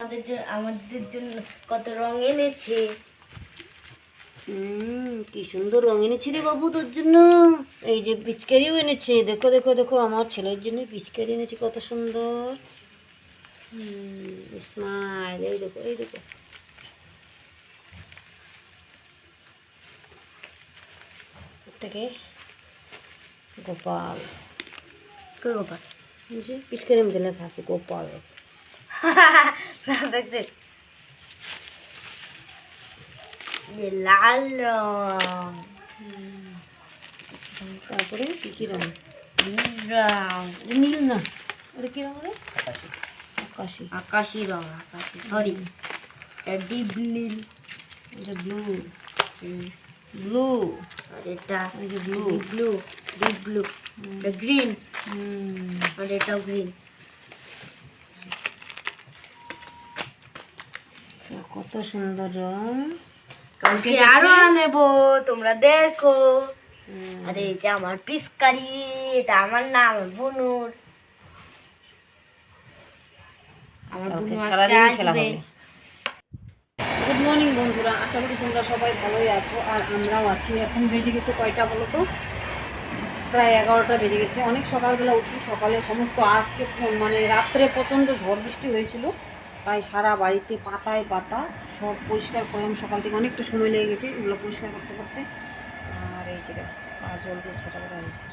আমাদের জন্য কত রং এনেছে। কি সুন্দর রং এনেছি রে বাবু তোর জন্য। এই যে পিচকারিও এনেছে, দেখো দেখো দেখো, আমার ছেলের জন্য পিচকারি এনেছি কত সুন্দর। স্মাইল, এই দেখো এই দেখো। থেকে গোপাল, গোপাল পিচকারির মধ্যে লেখা আছে গোপাল। দেখছেন লাল রং, তারপরে কি কি রং? রং নীল না, ওটা কি রং রে? আকাশি, আকাশি রং, আকাশি সরি ডিপ নীল, এটা ব্লু, ব্লু, আর এটা এই যে ব্লু, ব্লু, ডিপ ব্লু, এটা গ্রিন, আর এটাও গ্রিন। কত সুন্দর রং। কালকে আরো নেবো, তোমরা দেখো। আরে এটা আমার পিচকারি, এটা আমার না, আমার বোনুর। আমার বোনু আজকে আসবে। গুড মর্নিং বন্ধুরা, আশা করি তোমরা সবাই ভালোই আছো আর আমরাও আছি। এখন বেজে গেছে কয়টা বলো তো? প্রায় 11টা বেজে গেছে। অনেক সকালবেলা উঠি, সকালে সমস্ত আজকে মানে রাত্রে প্রচণ্ড ঝড় বৃষ্টি হয়েছিল, তাই সারা বাড়িতে পাতায় পাতা সব পরিষ্কার করলাম। সকাল থেকে অনেকটা সময় লেগে গেছে এগুলো পরিষ্কার করতে করতে। আর এই যে জল দিয়ে ছেটা করা হয়েছে,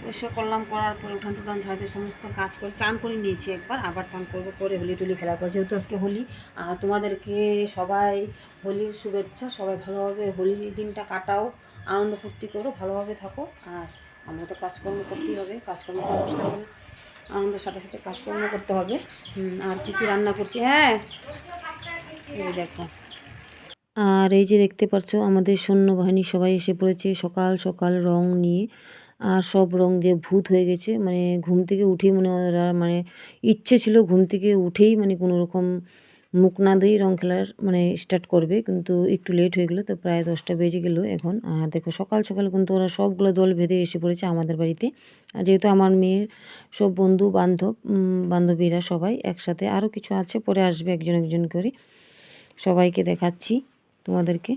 পরিষ্কার করলাম। করার পরে উঠান টুঠান ঝাড়তে সমস্ত কাজ করে চান করে নিয়েছি একবার, আবার চান করবো পরে হোলি টুলি খেলার পর, যেহেতু আজকে হোলি। আর তোমাদেরকে সবাই হোলির শুভেচ্ছা। সবাই ভালোভাবে হোলির দিনটা কাটাও, আনন্দ ফুর্তি করো, ভালোভাবে থাকো। আর আমরা তো কাজকর্ম করতেই হবে, কাজকর্ম করতে হবে, আনন্দের সাথে সাথে কাজকর্ম করতে হবে। আর কী কী রান্না করছি, হ্যাঁ এই দেখো। আর এই যে দেখতে পাচ্ছ আমাদের সৈন্যবাহিনী সবাই এসে পড়েছে সকাল সকাল রং নিয়ে। আর সব রং দিয়ে ভূত হয়ে গেছে, মানে ঘুম থেকে উঠেই মনে ওরা মানে ইচ্ছে ছিল ঘুম থেকে উঠেই মানে কোনো রকম মুখ না দিয়েই রং খেলার মানে স্টার্ট করবে, কিন্তু একটু লেট হয়ে গেলো, তো প্রায় 10টা বেজে গেলো এখন। আর দেখো সকাল সকাল কিন্তু ওরা সবগুলো দল বেঁধে এসে পড়েছে আমাদের বাড়িতে। আর যেহেতু আমার মেয়ের সব বন্ধু বান্ধবীরা সবাই একসাথে, আরও কিছু আছে পরে আসবে একজন একজন করে, সবাইকে দেখাচ্ছি তোমাদেরকে।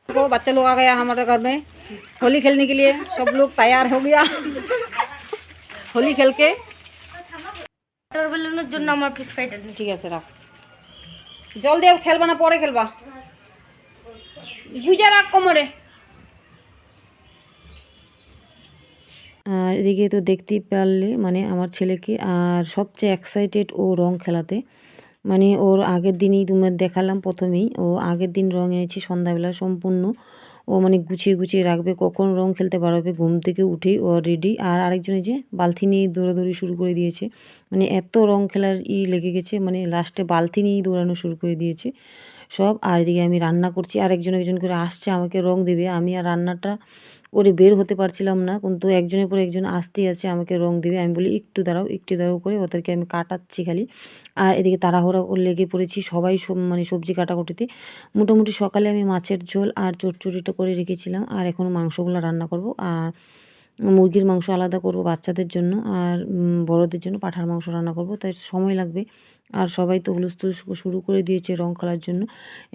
देखो बच्चा लोग आ गया हमारे घर में होली खेलने के लिए, सब लोग तैयार हो गया होली खेल के। বেলুনের জন্য আমার পিচকারিটা নিয়ে ঠিক আছে রাখ, জল দিয়ে খেলবা না পরে খেলবা, বুঝা রাখ কোমরে। আর এদিকে তো দেখতেই পারলে মানে আমার ছেলেকে, আর সবচেয়ে এক্সাইটেড ও রং খেলাতে। মানে ওর আগের দিনই তোমার দেখালাম প্রথমেই, ও আগের দিন রং এনেছি সন্ধ্যাবেলা সম্পূর্ণ। ও মানে গুছিয়ে গুছিয়ে রাখবে, কখন রং খেলতে পারবে ঘুম থেকে উঠেই ও রেডি। আর আরেকজনে যে বালতি নিয়ে দৌড়াদৌড়ি শুরু করে দিয়েছে, মানে এত রং খেলার লেগে গেছে, মানে লাস্টে বালতি নিয়েই দৌড়ানো শুরু করে দিয়েছে সব। আর এদিকে আমি রান্না করছি, আর একজন একজন করে আসছে আমাকে রং দেবে। আমি আর রান্নাটা করে বের হতে পারছিলাম না, কিন্তু একজনের পর একজন আসতেই আছে আমাকে রং দেবে। আমি বলি একটু দাঁড়াও একটু দাঁড়াও করে ওদেরকে আমি কাটাচ্ছি খালি। আর এদিকে তাড়াহুড়া লেগে পড়েছি সবাই, মানে সবজি কাটাকুটিতে। মোটামুটি সকালে আমি মাছের ঝোল আর চচ্চড়িটা করে রেখেছিলাম, আর এখনও মাংসগুলো রান্না করব। আর মুরগির মাংস আলাদা করব বাচ্চাদের জন্য, আর বড়দের জন্য পাঁঠার মাংস রান্না করব, তাই সময় লাগবে। আর সবাই তো হুলস্থুল শুরু করে দিয়েছে রং খেলার জন্য,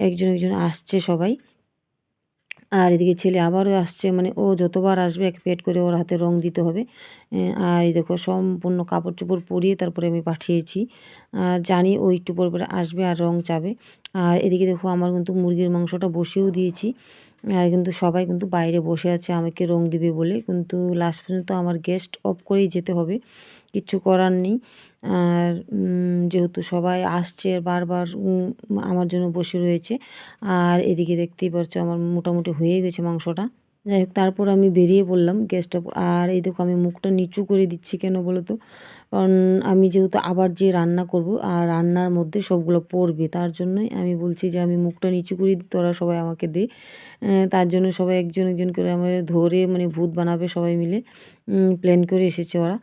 একজন একজন আসছে সবাই। আর এদিকে ছেলে আবারও আসছে, মানে ও যতবার আসবে এক প্যাকেট করে ওর হাতে রং দিতে হবে। আর এই দেখো সম্পূর্ণ কাপড় চোপড় পরিয়ে তারপরে আমি পাঠিয়েছি, আর জানি ও একটু পর পরে আসবে আর রং চাবে। আর এদিকে দেখো আমার কিন্তু মুরগির মাংসটা বসিয়েও দিয়েছি, আর কিন্তু সবাই কিন্তু বাইরে বসে আছে আমাকে রং দিবে বলে, কিন্তু লাস্ট পর্যন্ত আমার গেস্ট অফ করেই যেতে হবে, কিচ্ছু করার নেই। আর যেহেতু সবাই আসছে বারবার আমার জন্য বসে রয়েছে। আর এদিকে দেখতেই পাচ্ছ আমার মোটামুটি হয়ে গেছে মাংসটা। যাই হোক তারপর আমি বেরিয়ে পড়লাম গেস্ট অফ। আর এই দেখো আমি মুখটা নিচু করে দিচ্ছি কেন বলো তো, কারণ আমি যেহেতু আবার যে রান্না করব আর রান্নার মধ্যে সবগুলো পড়বে, তার জন্যই আমি বলছি যে আমি মুখটা নিচু করে দিই, তোরা সবাই আমাকে দে। তার জন্য সবাই একজন একজন করে আমার ধরে মানে ভূত বানাবে সবাই মিলে প্ল্যান করে এসেছে ওরা।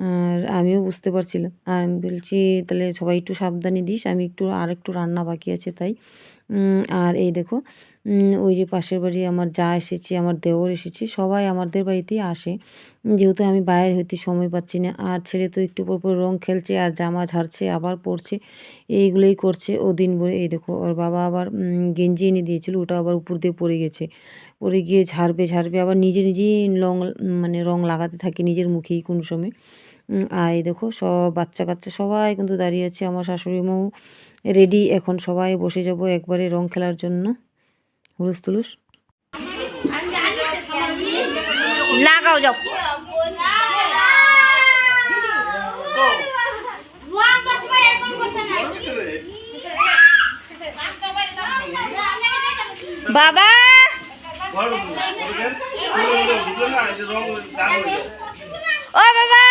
আর আমিও বুঝতে পারছিলাম, আর আমি বলছি তাহলে সবাই একটু সাবধানে দিস, আমি একটু আর একটু রান্না বাকি আছে তাই আর এই দেখো ওই যে পাশের বাড়ি আমার যা এসেছে, আমার দেওর এসেছে, সবাই আমাদের বাড়িতেই আসে। যেহেতু আমি বাইরে হইতে সময় পাচ্ছি না, আর ছেলে তো একটু পর পর রং খেলছে আর জামা ঝাড়ছে আবার পরছে, এইগুলোই করছে ও দিন ভরে। এই দেখো ওর বাবা আবার গেঞ্জি এনে দিয়েছিল, ওটা আবার উপর দিয়ে পড়ে গেছে, পড়ে গিয়ে ঝাড়বে ঝাড়বে আবার নিজে নিজেই মানে রং লাগাতে থাকে নিজের মুখেই কোনো সময়। আর এই দেখো সব বাচ্চা কাচ্চা সবাই কিন্তু দাঁড়িয়ে আছে, আমার শাশুড়ি মাও রেডি, এখন সবাই বসে যাব একবারে রং খেলার জন্য। হুলুস তুলুস লাগাও যাও। বাবা ও বাবা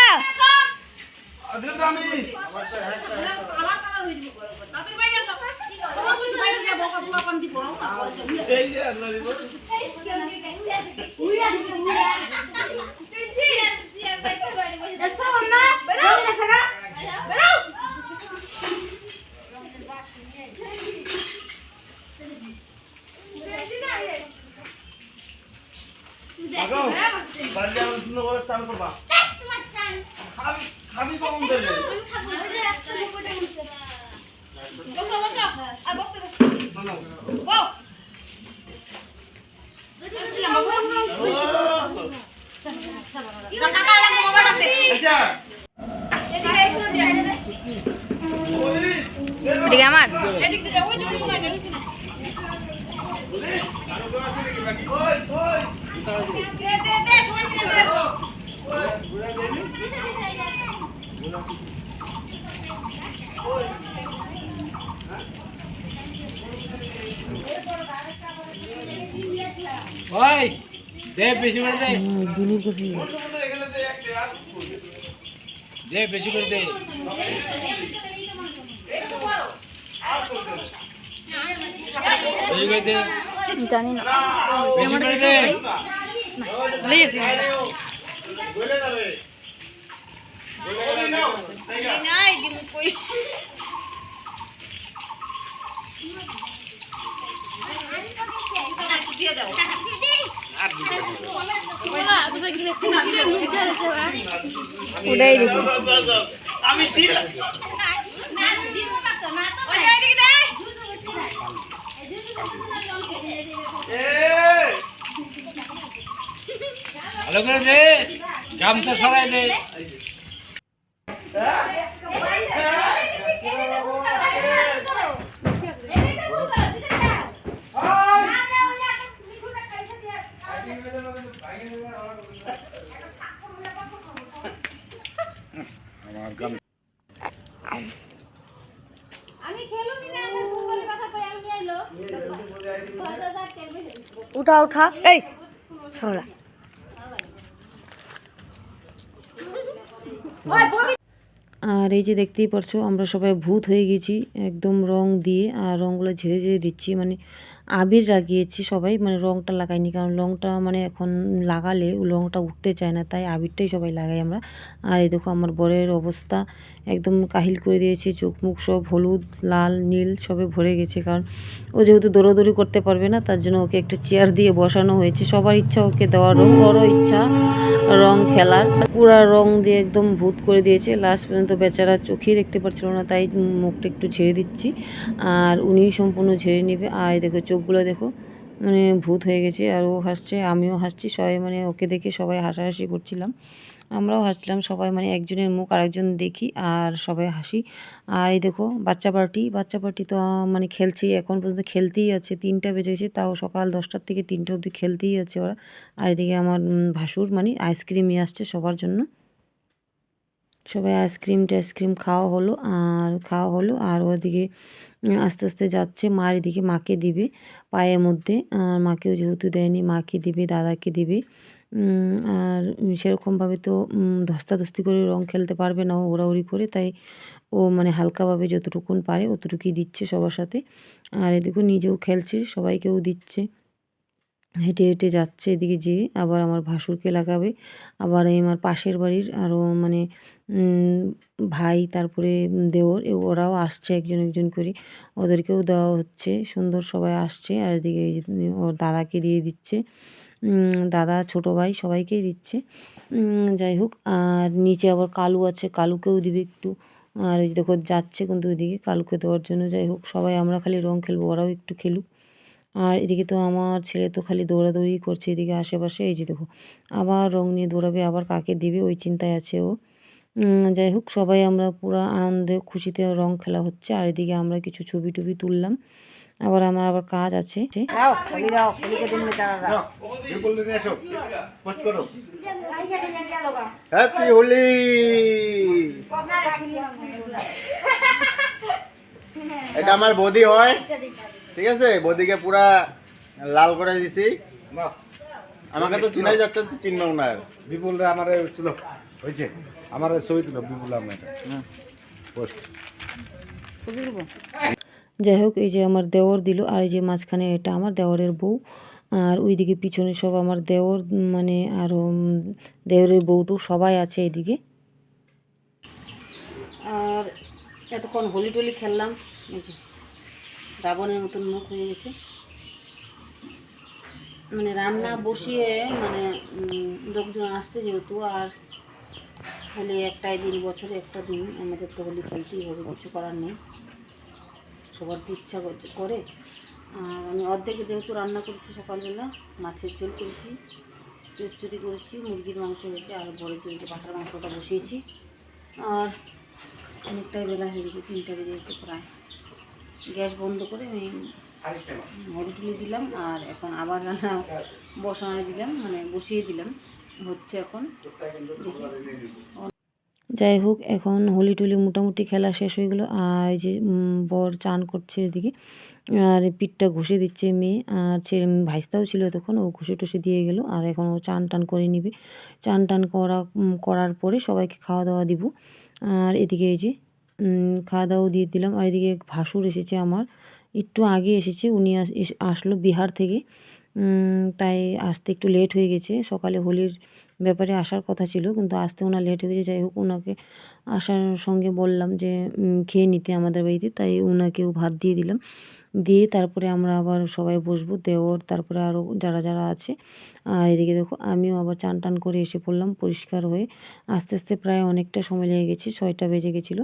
এদিকে আমার ওই দে বেশি করে দে, দে বেশি করে দে। বেশি করে দে, জানি না বেশি করে দে। উড়াই দিবি। ভালো করে দে, গামছা সরাই দে। উঠা উঠা এই ছোড়া আর এই যে দেখতেই পারছো আমরা সবাই ভূত হয়ে গেছি একদম রং দিয়ে, আর রঙগুলো ঝেড়ে ঝেড়ে দিচ্ছি, মানে আবির লাগিয়েছি সবাই, মানে রংটা লাগাইনি কারণ রংটা মানে এখন লাগালে রংটা উঠতে চায় না, তাই আবিরটাই সবাই লাগাই আমরা। আর এই দেখো আমার বরের অবস্থা একদম কাহিল করে দিয়েছে, চোখ মুখ সব হলুদ লাল নীল সবে ভরে গেছে, কারণ ও যেহেতু দৌড়াদৌড়ি করতে পারবে না তার জন্য ওকে একটা চেয়ার দিয়ে বসানো হয়েছে, সবার ইচ্ছা ওকে দেওয়ার, রং ওরও ইচ্ছা রং খেলার, পুরা রং দিয়ে একদম ভূত করে দিয়েছে। লাস্ট পর্যন্ত বেচারা চোখেই দেখতে পাচ্ছিল না, তাই মুখটা একটু ঝেড়ে দিচ্ছি আর উনিই সম্পূর্ণ ঝেড়ে নেবে। আর দেখো চোখগুলো দেখো মানে ভূত হয়ে গেছে, আর ও হাসছে আমিও হাসছি, সবাই মানে ওকে দেখে সবাই হাসাহাসি করছিলাম, আমরাও হাসছিলাম সবাই, মানে একজনের মুখ আরেকজন দেখি আর সবাই হাসি। আর এই দেখো বাচ্চা পার্টি তো মানে খেলছেই, এখন পর্যন্ত খেলতেই আছে, 3টা বেজে গেছে, তাও সকাল 10টার থেকে 3টা অবধি খেলতেই আছে ওরা। আর এদিকে আমার ভাসুর মানে আইসক্রিম নিয়ে আসছে সবার জন্য, সবাই আইসক্রিম খাওয়া হলো আর ওদিকে আস্তে আস্তে যাচ্ছে মার এদিকে মাকে দিবে পায়ের মধ্যে, আর মাকেও যেহেতু দেয়নি মাকে দিবে দাদাকে দিবে। আর সেরকমভাবে তো ধস্তাধস্তি করে রং খেলতে পারবে না, ও ওড়াউড়ি করে, তাই ও মানে হালকাভাবে যতটুকুন পারে অতটুকুই দিচ্ছে সবার সাথে। আর এদিকে নিজেও খেলছে সবাইকেও দিচ্ছে, হেঁটে হেঁটে যাচ্ছে এদিকে যেয়ে আবার আমার ভাসুরকে লাগাবে, আবার এই আমার পাশের বাড়ির আরও মানে উম, ভাই তারপরে দেওর ওরাও আসছে একজন একজন করে, ওদেরকেও দেওয়া হচ্ছে। সুন্দর সবাই আসছে। আর এদিকে এই যে ওর দাদাকে দিয়ে দিচ্ছে, দাদা ছোট ভাই সবাইকেই দিচ্ছে। যাই হোক, আর নিচে আবার কালু আছে, কালুকেও দিবে একটু। আর ওই যে দেখো যাচ্ছে কিন্তু ওইদিকে কালুকে দেওয়ার জন্য। যাই হোক, সবাই আমরা খালি রং খেলবো, ওরাও একটু খেলুক। আর এদিকে তো আমার ছেলে তো খালি দৌড়াদৌড়ি করছে এদিকে আশেপাশে। এই যে দেখো আবার রং নিয়ে দৌড়াবে, আবার কাকে দিবে ওই চিন্তায় আছে ও। যাই হোক, সবাই আমরা পুরা আনন্দে খুশিতে রং খেলা হচ্ছে। আর এদিকে আমরা কিছু ছবি টবি তুললাম। আমার আবার কাজ আছে। দাও খলি দাও, খলিকে দিন বেচারা বিপুল নিয়ে এসো, পোস্ট করো। হ্যাপি হোলি। এটা আমার বৌদি হয়, ঠিক আছে? বৌদিকে পুরা লাল করে দিছি। আমাকে তো চিনাই যাচ্ছে, চিনবেও না। বিপুল রে আমার ছিল হয়েছে, আমার ছবি তুলো বিপুল আমার পোস্ট। যাই হোক, এই যে আমার দেওর দিল, আর এই যে মাঝখানে এটা আমার দেওরের বউ, আর ওইদিকে পিছনে সব আমার দেওর মানে আরও দেওরের বউটু সবাই আছে এদিকে। আর এতক্ষণ হোলি টোলি খেললাম। এই যে রাবণের মতন মুখ হয়ে গেছে। মানে রান্না বসিয়ে মানে লোকজন আসছে যেহেতু, আর হোলি একটাই দিন, বছরে একটা দিন, আমাদের তো হোলি খেলতেই হবে, কিছু করার নেই। সবার তো ইচ্ছা করে। আর আমি অর্ধেকে যেহেতু রান্না করেছি, সকালবেলা মাছের ঝোল করেছি, চচ্চড়ি করেছি, মুরগির মাংস হয়েছে, আর বড়ের জন্য পাঠার মাংসটা বসিয়েছি। আর অনেকটাই বেলা হয়ে গেছে, 3টা বেজে গেছে প্রায়। গ্যাস বন্ধ করে আমি হলুদ টুলি দিলাম, আর এখন আবার রান্না বসানো দিলাম, মানে বসিয়ে দিলাম, হচ্ছে এখন। যাই হোক, এখন হোলি টুলি মোটামুটি খেলা শেষ হয়ে গেলো। আর এই যে বর চান করছে এদিকে, আর পিঠটা ঘষে দিচ্ছে মেয়ে। আর ছেলে ভাইস্তাও ছিল তখন, ও ঘষে টষে দিয়ে গেল। আর এখন ও চান টান করে নিবে। চান টান করার পরে সবাইকে খাওয়া দাওয়া দিব। আর এদিকে এই যে খাওয়া দাওয়া দিয়ে দিলাম। আর এদিকে ভাসুর এসেছে আমার, একটু আগে এসেছে। উনি আসলো বিহার থেকে, তাই আসতে একটু লেট হয়ে গেছে। সকালে হোলির ব্যাপারে আসার কথা ছিল, কিন্তু আসতে ওনার লেট হয়ে গেছে। যাই হোক, ওনাকে আসার সঙ্গে বললাম যে খেয়ে নিতে আমাদের বাড়িতে, তাই ওনাকেও ভাত দিয়ে দিলাম। দিয়ে তারপরে আমরা আবার সবাই বসবো, দেওর তারপরে আরও যারা যারা আছে। আর এদিকে দেখো আমিও আবার চান টান করে এসে পড়লাম পরিষ্কার হয়ে। আস্তে আস্তে প্রায় অনেকটা সময় লেগে গেছে, 6টা বেজে গেছিলো।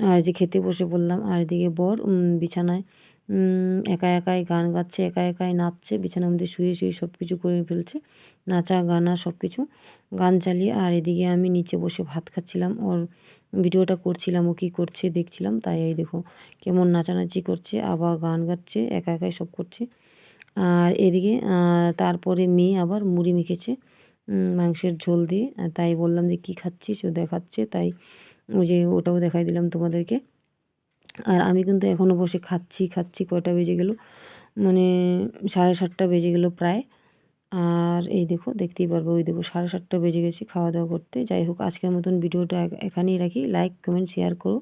আর যে খেতে বসে পড়লাম। আর এদিকে বর বিছানায় একা একাই গান গাচ্ছে, একা একাই নাচছে, বিছানার মধ্যে শুয়ে শুয়ে সব কিছু করে ফেলছে, নাচা গানা সব কিছু গান চালিয়ে। আর এদিকে আমি নিচে বসে ভাত খাচ্ছিলাম, ওর ভিডিওটা করছিলাম, ও কী করছে দেখছিলাম। তাই এই দেখো কেমন নাচানাচি করছে, আবার গান গাচ্ছে, একা একাই সব করছে। আর এদিকে তারপরে মেয়ে আবার মুড়ি মেখেছে মাংসের ঝোল দিয়ে। তাই বললাম যে কী খাচ্ছিস, ও দেখাচ্ছে, তাই ওই যে ওটাও দেখাই দিলাম তোমাদেরকে। আর আমি কিন্তু এখনও বসে খাচ্ছি। কয়টা বেজে গেল, মানে 7:30টা বেজে গেল প্রায়। আর এই দেখো দেখতেই পারবো, ওই দেখো 7:30টা বেজে গেছে খাওয়া দাওয়া করতে। যাই হোক, আজকের মতন ভিডিওটা এখানেই রাখি। লাইক কমেন্ট শেয়ার করো।